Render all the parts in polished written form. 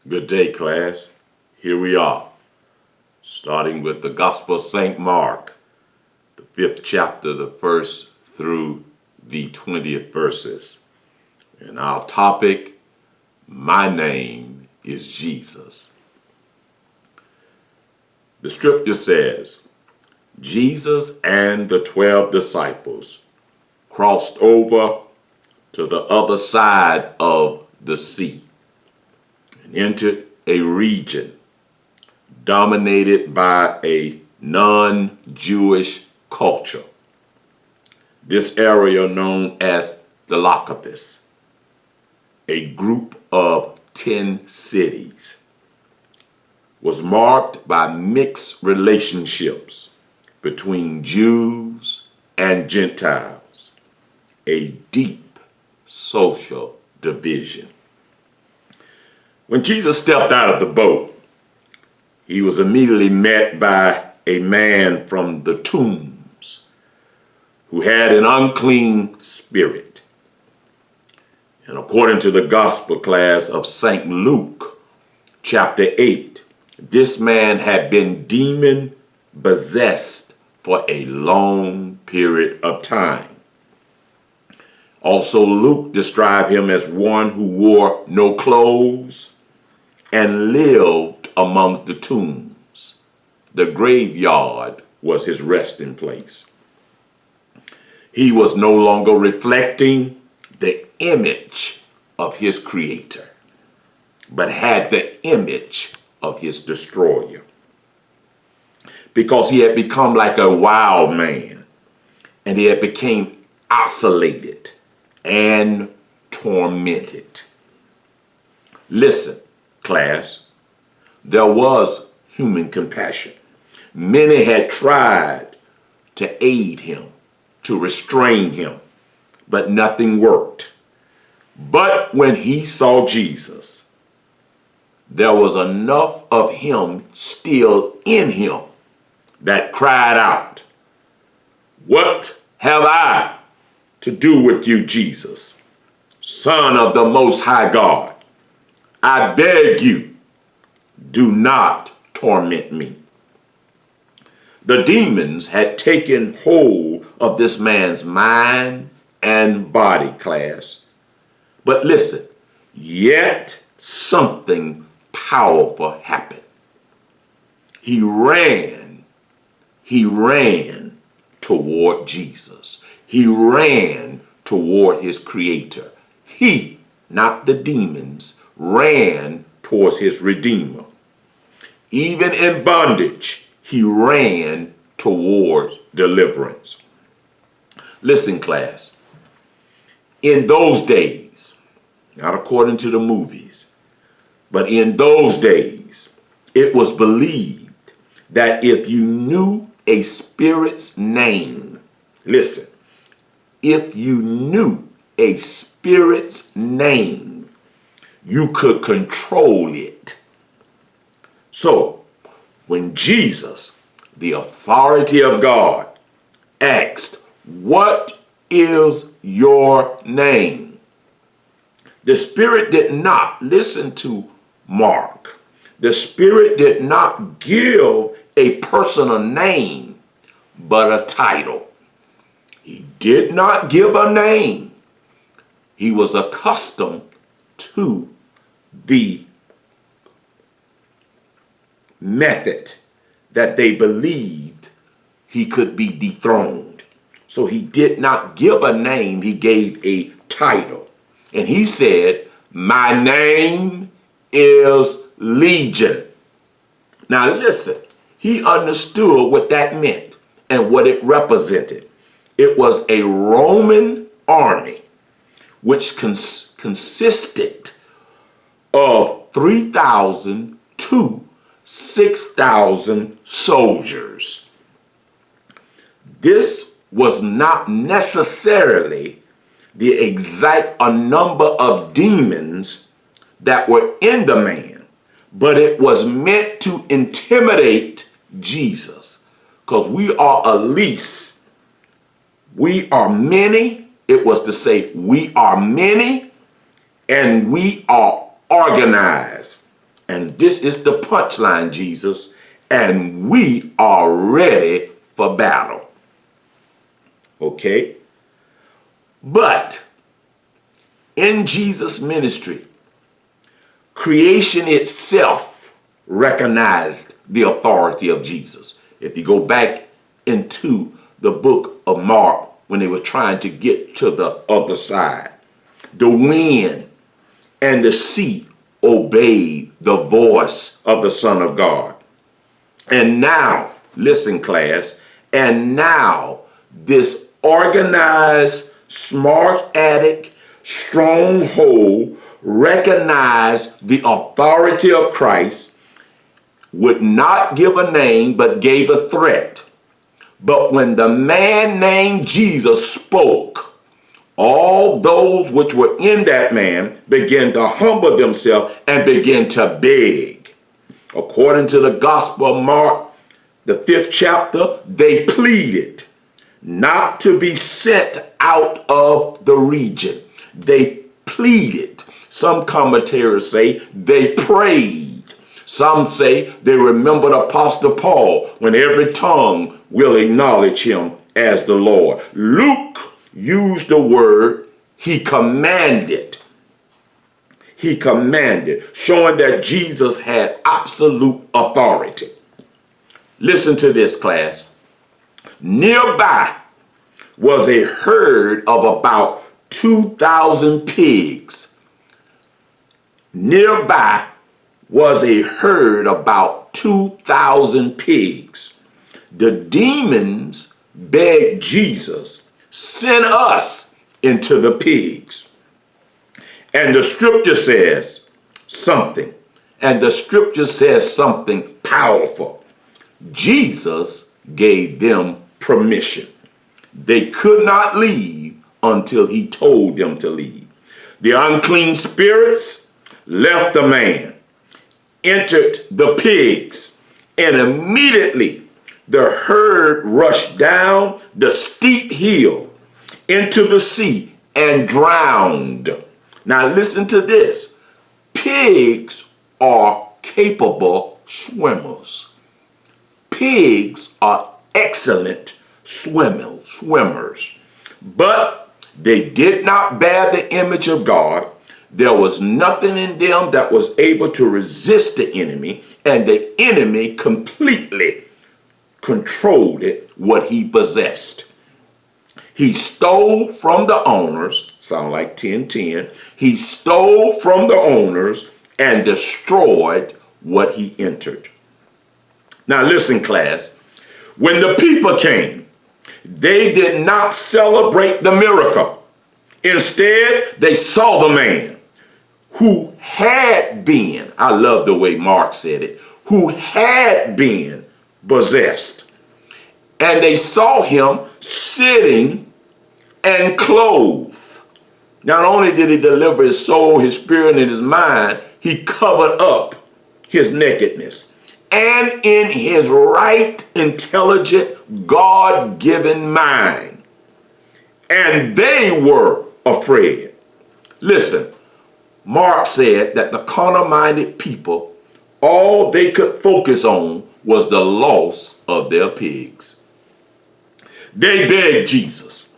Good day, class. Here we are, starting with the Gospel of St. Mark, the 5th chapter, the 1st through the 20th verses. And our topic, my name is Jesus. The scripture says, Jesus and the 12 disciples crossed over to the other side of the sea and entered a region dominated by a non-Jewish culture. This area, known as the Decapolis, a group of 10 cities, was marked by mixed relationships between Jews and Gentiles, a deep social division. When Jesus stepped out of the boat, he was immediately met by a man from the tombs who had an unclean spirit. And according to the gospel class of St. Luke, chapter 8, this man had been demon possessed for a long period of time. Also, Luke described him as one who wore no clothes and lived among the tombs. The graveyard was his resting place. He was no longer reflecting the image of his creator, but had the image of his destroyer, because he had become like a wild man, and he had become isolated and tormented. Listen, class, there was human compassion. Many had tried to aid him, to restrain him, but nothing worked. But when he saw Jesus, there was enough of him still in him that cried out, "What have I to do with you, Jesus, Son of the Most High God? I beg you, do not torment me." The demons had taken hold of this man's mind and body, class. But listen, yet something powerful happened. He ran toward Jesus. He ran toward his creator. He, not the demons, ran towards his Redeemer. Even in bondage, he ran towards deliverance. Listen, class, in those days, not according to the movies, but in those days, it was believed that if you knew a spirit's name, listen, if you knew a spirit's name, you could control it. So, when Jesus, the authority of God, asked, "What is your name?" the Spirit did not listen to Mark. The Spirit did not give a person a name, but a title. He did not give a name. He was accustomed to the method that they believed he could be dethroned. So he did not give a name, he gave a title. And he said, "My name is Legion." Now listen, he understood what that meant and what it represented. It was a Roman army which consisted of 3,000 to 6,000 soldiers. This was not necessarily the exact number of demons that were in the man, but it was meant to intimidate Jesus, because we are a least. We are many. It was to say we are many and we are organized. And this is the punchline, Jesus. And we are ready for battle. Okay? But in Jesus' ministry, creation itself recognized the authority of Jesus. If you go back into the book of Mark, when they were trying to get to the other side, the wind and the sea obeyed the voice of the Son of God. And now, listen, class, and now this organized, smart addict, stronghold recognized the authority of Christ, would not give a name, but gave a threat. But when the man named Jesus spoke, all those which were in that man began to humble themselves and begin to beg. According to the Gospel of Mark, the 5th chapter, they pleaded not to be sent out of the region. They pleaded. Some commentators say they prayed. Some say they remembered Apostle Paul when every tongue will acknowledge him as the Lord. Luke used the word he commanded. He commanded, showing that Jesus had absolute authority. Listen to this, class. Nearby was a herd of about 2,000 pigs. Nearby was a herd about 2,000 pigs. The demons begged Jesus, send us into the pigs. And the scripture says something. And the scripture says something powerful. Jesus gave them permission. They could not leave until he told them to leave. The unclean spirits left the man, entered the pigs, and immediately the herd rushed down the steep hill into the sea and drowned. Now listen to this. Pigs are capable swimmers. Pigs are excellent swimmers. But they did not bear the image of God. There was nothing in them that was able to resist the enemy, and the enemy completely controlled it, what he possessed. He stole from the owners, sound like 10:10. He stole from the owners and destroyed what he entered. Now listen, class. When the people came, they did not celebrate the miracle. Instead, they saw the man who had been, I love the way Mark said it, who had been possessed. And they saw him sitting and clothed. Not only did he deliver his soul, his spirit, and his mind, he covered up his nakedness. And in his right, intelligent, God-given mind. And they were afraid. Listen, Mark said that the carnal-minded people, all they could focus on was the loss of their pigs. They begged Jesus,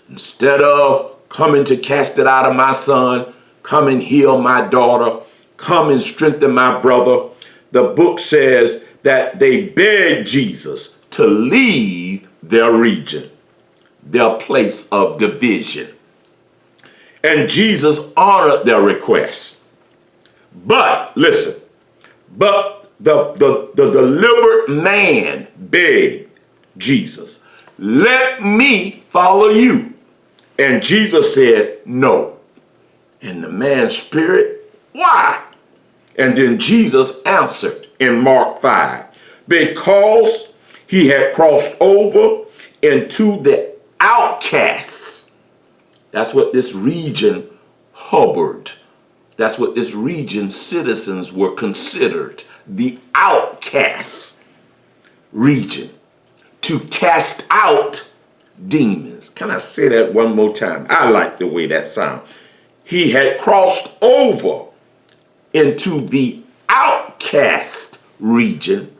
instead of coming to cast it out of my son, come and heal my daughter, come and strengthen my brother. The book says that they begged Jesus to leave their region, their place of division. And Jesus honored their request. But listen, but the delivered man begged Jesus, let me follow you. And Jesus said, no. And the man's spirit, why? And then Jesus answered in Mark 5, because he had crossed over into the outcasts. That's what this region harbored. That's what this region's citizens were considered, the outcast region, to cast out demons. Can I say that one more time? I like the way that sounds. He had crossed over into the outcast outcast region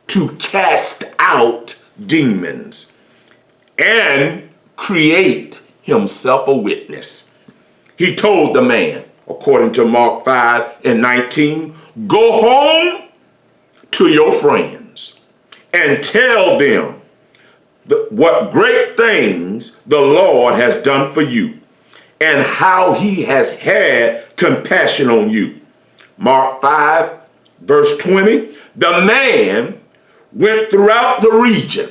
to cast out demons and create himself a witness. He told the man, according to Mark 5:19, go home to your friends and tell them what great things the Lord has done for you and how he has had compassion on you. Mark 5:20, the man went throughout the region,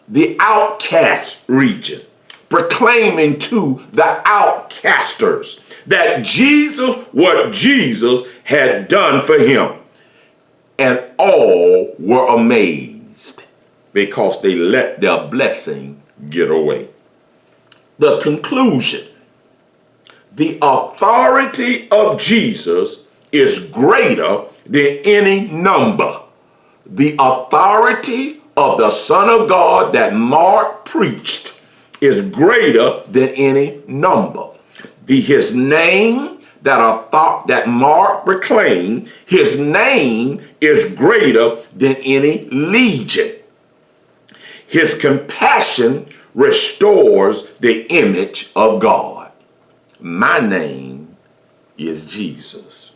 the outcast region, proclaiming to the outcasters that what Jesus had done for him. And all were amazed because they let their blessing get away. The conclusion: the authority of Jesus is greater than any number. The authority of the Son of God that Mark preached is greater than any number. His name that Mark proclaimed, his name is greater than any legion. His compassion restores the image of God. My name is Jesus.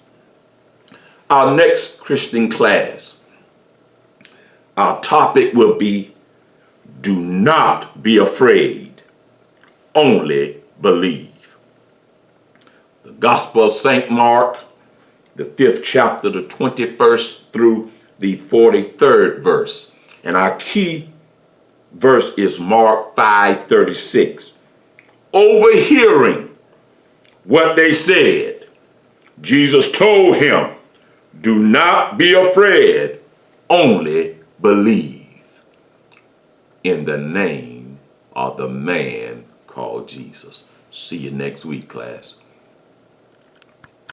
Our next Christian class, our topic will be, do not be afraid, only believe. The Gospel of St. Mark, the 5th chapter, the 21st through the 43rd verse. And our key verse is Mark 5:36. Overhearing what they said, Jesus told him, do not be afraid, only believe in the name of the man called Jesus. See you next week, class.